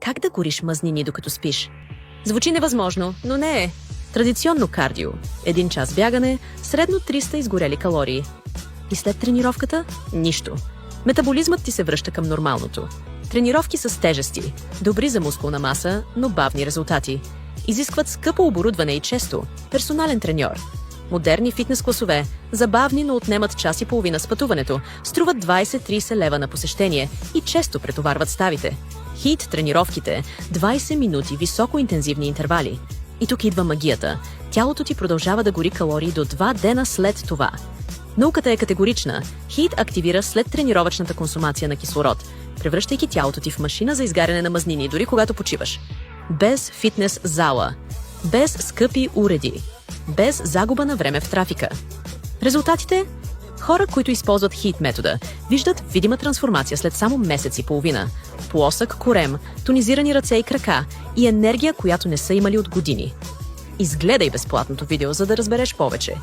Как да гориш мазнини докато спиш? Звучи невъзможно, но не е. Традиционно кардио. 1 час бягане, средно 300 изгорели калории. И след тренировката – нищо. Метаболизмът ти се връща към нормалното. Тренировки с тежести, добри за мускулна маса, но бавни резултати. Изискват скъпо оборудване и често персонален треньор. Модерни фитнес класове, забавни, но отнемат час и половина с пътуването, струват 20-30 лева на посещение и често претоварват ставите. Хит тренировките, 20 минути високоинтензивни интервали. И тук идва магията. Тялото ти продължава да гори калории до 2 дена след това. Науката е категорична. Хит активира след тренировъчната консумация на кислород, превръщайки тялото ти в машина за изгаряне на мазнини, дори когато почиваш. Без фитнес зала, без скъпи уреди, без загуба на време в трафика. Резултатите? Хора, които използват хит метода, виждат видима трансформация след само месец и половина. Плосък корем, тонизирани ръце и крака и енергия, която не са имали от години. Изгледай безплатното видео, за да разбереш повече.